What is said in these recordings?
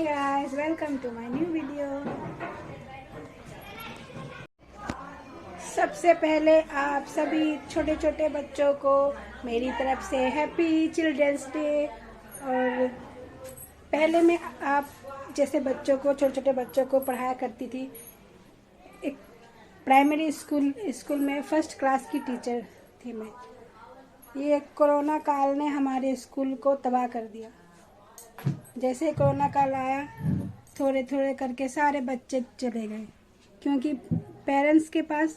Hi guys, welcome to my new video. सबसे पहले आप सभी छोटे छोटे बच्चों को मेरी तरफ से हैप्पी चिल्ड्रंस डे। और पहले मैं आप जैसे बच्चों को छोटे छोटे बच्चों को पढ़ाया करती थी। एक प्राइमरी स्कूल में फर्स्ट क्लास की टीचर थी मैं। ये कोरोना काल ने हमारे स्कूल को तबाह कर दिया। जैसे कोरोना काल आया, थोड़े थोड़े करके सारे बच्चे चले गए, क्योंकि पेरेंट्स के पास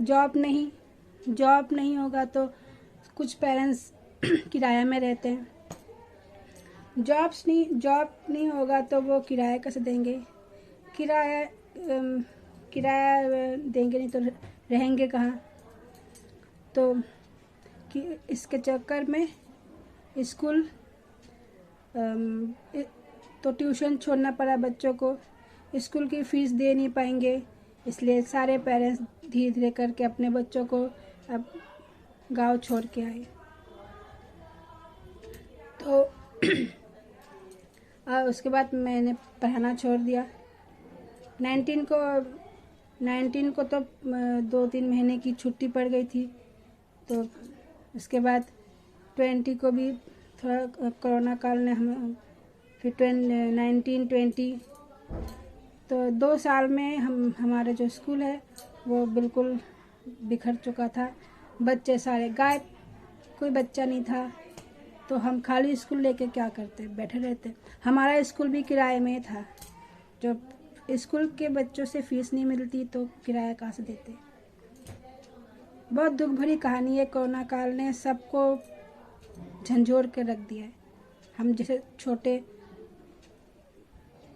जॉब नहीं होगा तो कुछ पेरेंट्स किराया में रहते हैं। जॉब नहीं होगा तो वो किराया कैसे देंगे? किराया देंगे नहीं तो रहेंगे कहाँ? तो इसके चक्कर में स्कूल तो ट्यूशन छोड़ना पड़ा बच्चों को। स्कूल की फ़ीस दे नहीं पाएंगे, इसलिए सारे पेरेंट्स धीरे धीरे करके अपने बच्चों को अब गांव छोड़ के आए। तो उसके बाद मैंने पढ़ाना छोड़ दिया। 19 को तो 2-3 महीने की छुट्टी पड़ गई थी। तो उसके बाद 20 को भी थोड़ा कोरोना काल ने हम फिर 19-20 तो 2 साल में हमारा जो स्कूल है वो बिल्कुल बिखर चुका था। बच्चे सारे गायब, कोई बच्चा नहीं था। तो हम खाली स्कूल लेके क्या करते? बैठे रहते। हमारा स्कूल भी किराए में था। जो स्कूल के बच्चों से फीस नहीं मिलती तो किराया कहाँ से देते? बहुत दुख भरी कहानी है। कोरोना काल ने सबको झंझोर के रख दिया है। हम जैसे छोटे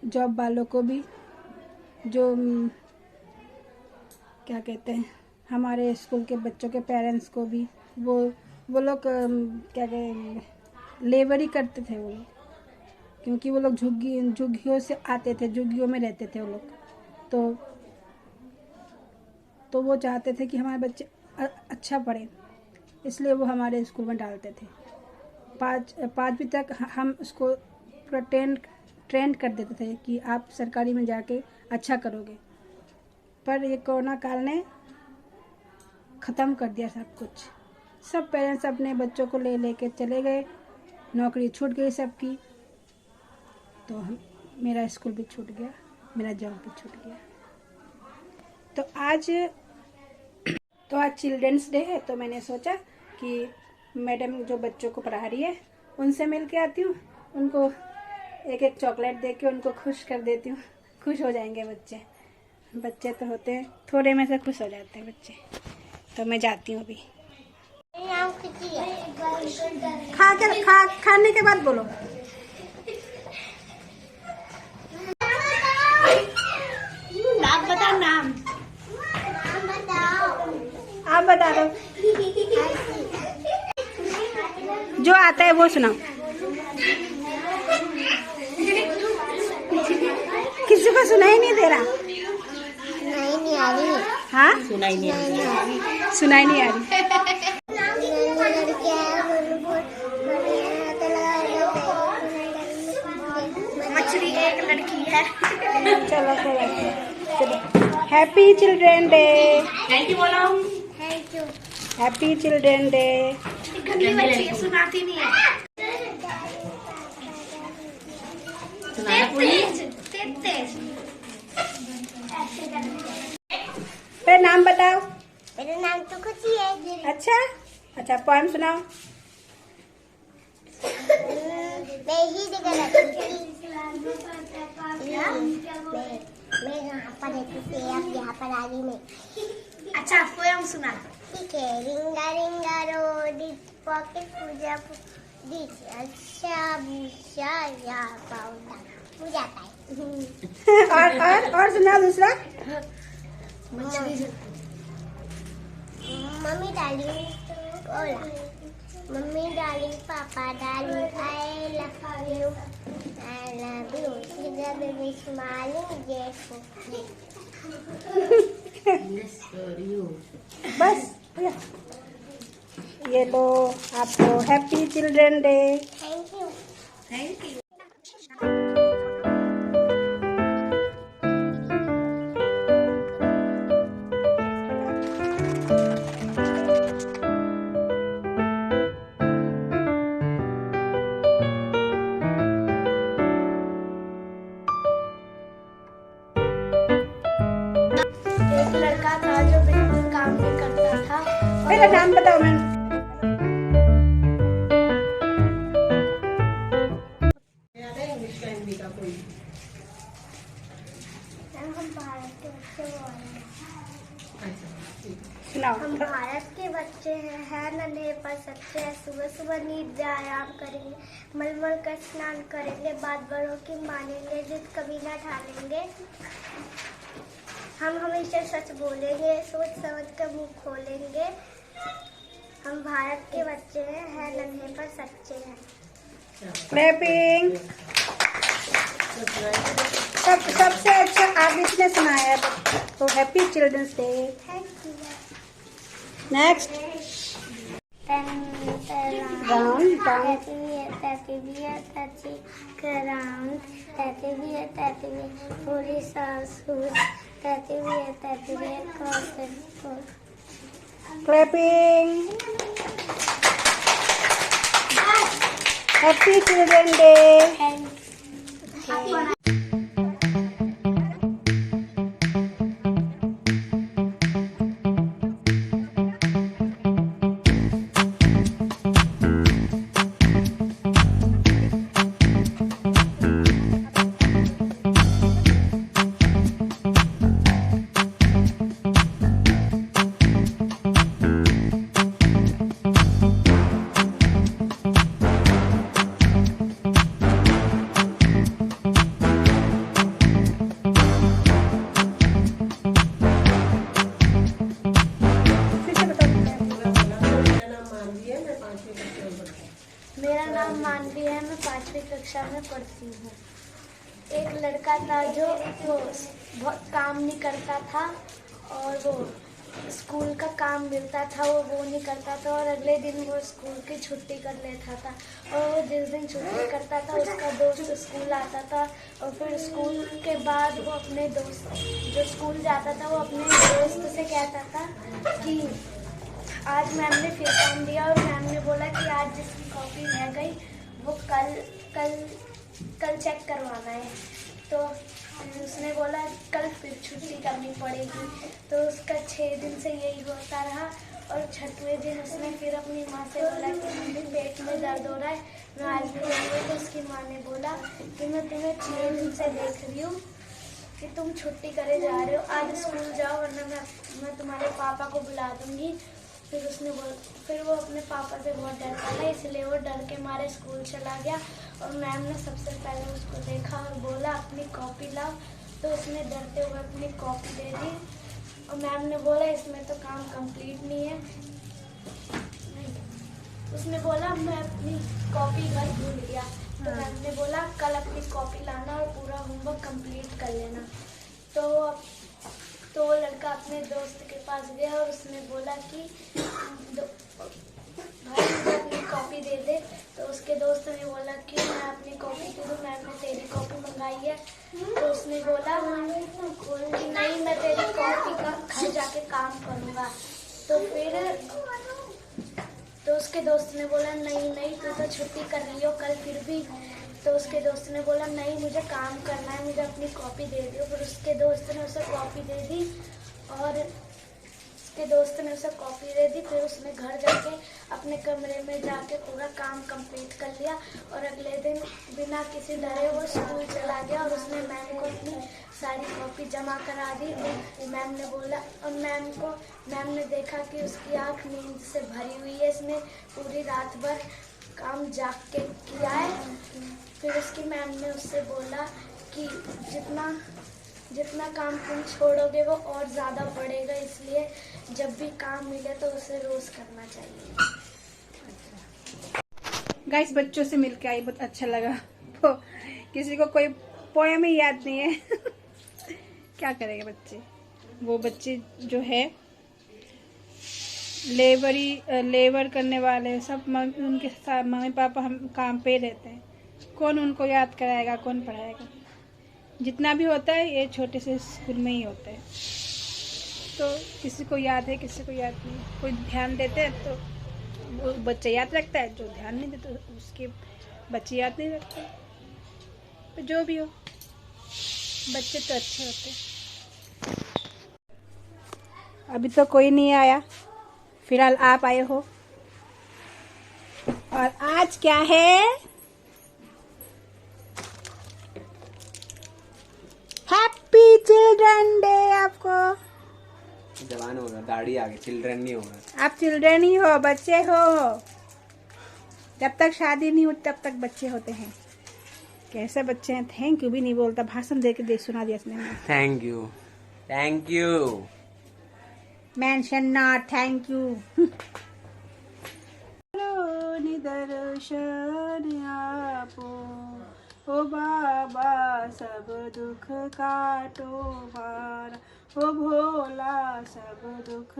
जॉब वालों को भी, जो क्या कहते हैं, हमारे स्कूल के बच्चों के पेरेंट्स को भी, वो लोग क्या कहें, लेबर ही करते थे वो लोग, क्योंकि वो लोग झुग्गियों से आते थे, झुग्गियों में रहते थे वो लोग। तो वो चाहते थे कि हमारे बच्चे अच्छा पढ़े, इसलिए वो हमारे स्कूल में डालते थे। 5वीं तक हम उसको पूरा ट्रेंड कर देते थे कि आप सरकारी में जाके अच्छा करोगे। पर ये कोरोना काल ने ख़त्म कर दिया सब कुछ। सब पेरेंट्स अपने बच्चों को लेके चले गए, नौकरी छूट गई सबकी। तो मेरा स्कूल भी छूट गया, मेरा जॉब भी छूट गया। तो आज चिल्ड्रंस डे है, तो मैंने सोचा कि मैडम जो बच्चों को पढ़ा रही है उनसे मिल के आती हूँ, उनको एक चॉकलेट दे के उनको खुश कर देती हूँ। खुश हो जाएंगे बच्चे तो होते हैं, थोड़े में से खुश हो जाते हैं बच्चे। तो मैं जाती हूँ अभी। खाने के बाद बोलो। आप बताओ नाम। आप बता दो, जो आता है वो सुनाओ। किसी को सुनाई नहीं दे रहा? नहीं आ रही। हाँ, सुनाई नहीं आ रही। मछली एक लड़की है। चलो happy children day. Thank you बोलो। Thank you. Happy children day. सुनाती नहीं है। मेरा नाम बताओ। मेरा नाम तो खुशी है। अच्छा, पोएम सुनाओ। मैं यहाँ पर रहती थी, अब यहाँ पर आ गई मैं। अच्छा, पोएम सुना। ठीक है। रिंगा रिंगा रोड पॉकेट पूजा अच्छा भूषा या पाउडा पूजा का। और सुना दूसरा। मम्मी डार्लिंग पापा darling I love you baby smiling बस ये लो आपको happy children day. Thank you. पहले नाम बताओ मैम। हम भारत के बच्चे बोल रहे हैं। सुनाओ। हम भारत के बच्चे हैं नन्हे पर सच्चे हैं। सुबह सुबह नींद व्यायाम करेंगे, मलमल का स्नान करेंगे, बात बड़ों की मानेंगे, जिद कभी ना ठानेंगे। हम हमेशा सच बोलेंगे, सोच समझ कर मुंह खोलेंगे। हम भारत के बच्चे हैं नन्हे पर सच्चे हैं। क्लैपिंग। सबसे अच्छा आप इसने सुनाया, तो happy children's day. Thank you. Next round down. पूरी सांस क्लैपिंग। Happy children day. मेरा नाम मानवी है, मैं 5वीं कक्षा में पढ़ती हूँ। एक लड़का था जो वो बहुत काम नहीं करता था और वो स्कूल का काम मिलता था वो नहीं करता था और अगले दिन वो स्कूल की छुट्टी कर लेता था। और वो जिस दिन छुट्टी करता था उसका दोस्त स्कूल आता था और फिर स्कूल के बाद वो अपने दोस्त जो स्कूल जाता था वो अपने दोस्त से कहता था कि आज मैम ने फिर काम दिया और मैम ने बोला कि आज जिसकी कॉपी रह गई वो कल चेक करवाना है। तो उसने बोला कल फिर छुट्टी करनी पड़ेगी। तो उसका 6 दिन से यही होता रहा और 6वें दिन उसने फिर अपनी माँ से बोला कि मम्मी पेट में दर्द हो रहा है, मैं आज भी नहीं। तो उसकी माँ ने बोला कि मैं तुम्हें 6 दिन से देख रही हूँ कि तुम छुट्टी करे जा रहे हो, आज स्कूल जाओ वरना मैं तुम्हारे पापा को बुला दूँगी। फिर वो अपने पापा से बहुत डरता था, इसलिए वो डर के मारे स्कूल चला गया और मैम ने सबसे पहले उसको देखा और बोला अपनी कॉपी लाओ। तो उसने डरते हुए अपनी कॉपी दे दी और मैम ने बोला इसमें तो काम कंप्लीट नहीं है। उसने बोला मैं अपनी कॉपी घर भूल गया। तो मैम ने बोला कल अपनी कॉपी लाना और पूरा होमवर्क कंप्लीट कर लेना। तो वो लड़का अपने दोस्त के पास गया और उसने बोला कि भाई मुझे अपनी कॉपी दे दे। तो उसके दोस्त ने बोला कि मैं अपनी कॉपी दे दूँ, मैम ने तेरी कॉपी मंगाई है। तो उसने बोला कि नहीं मैं तेरी कॉपी का घर जाके काम करूँगा। तो उसके दोस्त ने बोला नहीं तू तो छुट्टी कर रही हो कल फिर भी। तो उसके दोस्त ने बोला नहीं मुझे काम करना है, मुझे अपनी कॉपी दे दो। फिर उसके दोस्त ने उसे कॉपी दे दी फिर उसने घर जाके अपने कमरे में जाके पूरा काम कंप्लीट कर लिया और अगले दिन बिना किसी डरे वो स्कूल चला गया और उसने मैम को अपनी सारी कॉपी जमा करा दी। मैम ने बोला और मैम ने देखा कि उसकी आँख नींद से भरी हुई है, इसने पूरी रात भर काम जाग के किया है। फिर उसकी मैम ने उससे बोला कि जितना काम तुम छोड़ोगे वो और ज़्यादा बढ़ेगा, इसलिए जब भी काम मिले तो उसे रोज़ करना चाहिए। गाइस बच्चों से मिलके आई, बहुत अच्छा लगा। तो किसी को कोई पोएम ही याद नहीं है क्या करेंगे बच्चे। वो बच्चे जो है लेबर करने वाले सब उनके साथ मम्मी पापा हम काम पे रहते हैं, कौन उनको याद कराएगा, कौन पढ़ाएगा। जितना भी होता है ये छोटे से स्कूल में ही होता है। तो किसी को याद है किसी को याद नहीं, कोई ध्यान देते हैं तो वो बच्चा याद रखता है, जो ध्यान नहीं देते तो उसके बच्चे याद नहीं रखते। तो जो भी हो बच्चे तो अच्छे होते हैं। अभी तो कोई नहीं आया, फिलहाल आप आए हो और आज क्या है? हैप्पी चिल्ड्रन डे आपको। जवान होगा, दाढ़ी आ गई, चिल्ड्रन नहीं होगा। आप चिल्ड्रन ही हो, बच्चे हो। जब तक शादी नहीं होती तब तक बच्चे होते हैं। कैसे बच्चे हैं? थैंक यू भी नहीं बोलता, भाषण दे के देख सुना दिया इसने। Thank you, thank you. Mention not thank you. निदर्शन आपो ओ बाबा, सब दुख काटो मारा, ओ भोला सब दुख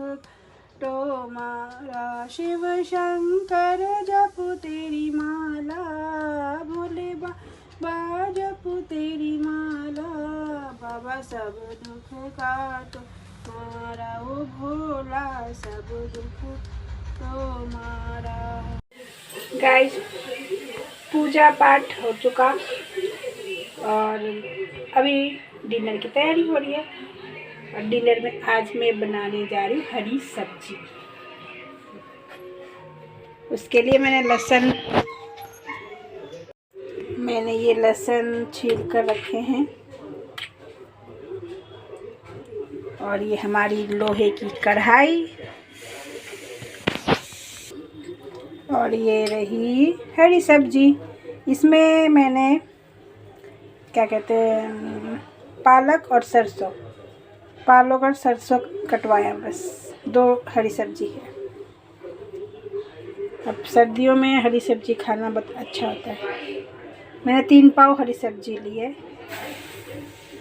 तो मारा। शिव शंकर जपु तेरी माला, भोले बाबा जपु तेरी माला, बाबा सब दुख काटो मारा, ओ भोला सब दुख तो मारा। गाइस, पूजा पाठ हो चुका और अभी डिनर की तैयारी हो रही है। और डिनर में आज मैं बनाने जा रही हूँ हरी सब्जी। उसके लिए मैंने ये लहसुन छील कर रखे हैं। और ये हमारी लोहे की कढ़ाई, और ये रही हरी सब्जी। इसमें मैंने क्या कहते हैं, पालक और सरसों कटवाया, बस 2 हरी सब्जी है। अब सर्दियों में हरी सब्जी खाना बहुत अच्छा होता है। मैंने 3 पाव हरी सब्जी ली है,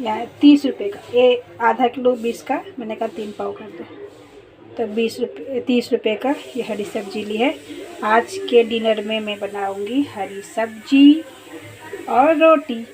या 30 रुपये का। ये आधा किलो 20 का, मैंने कहा 3 पाव कर दो, तो 30 रुपये का ये हरी सब्जी ली है। आज के डिनर में मैं बनाऊंगी हरी सब्जी और रोटी।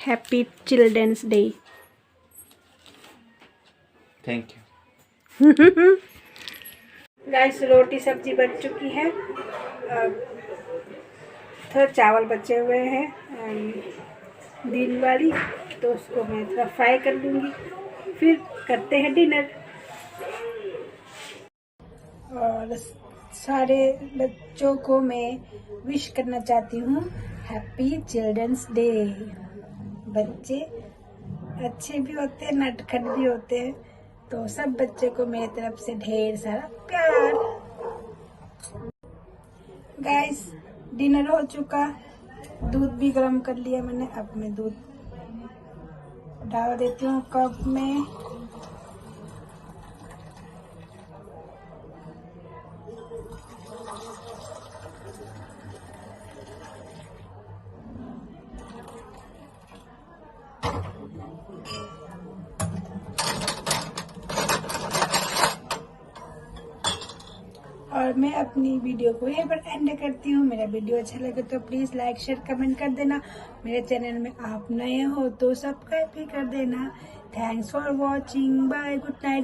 Happy children's day. Thank you. Guys, रोटी सब्जी बन चुकी है। थोड़ा चावल बचे हुए हैं दिन वाली, तो उसको मैं थोड़ा फ्राई कर लूँगी, फिर करते हैं डिनर। और सारे बच्चों को मैं विश करना चाहती हूँ हैप्पी चिल्ड्रंस डे। बच्चे अच्छे भी होते हैं, नटखट भी होते हैं, तो सब बच्चे को मेरी तरफ से ढेर सारा प्यार। गाइस, डिनर हो चुका, दूध भी गर्म कर लिया मैंने। अब मैं दूध डाल देती हूँ कप में। और मैं अपनी वीडियो को यहीं पर एंड करती हूँ। मेरा वीडियो अच्छा लगे तो प्लीज़ लाइक शेयर कमेंट कर देना। मेरे चैनल में आप नए हो तो सब्सक्राइब भी कर देना। Thanks for watching, bye, good night.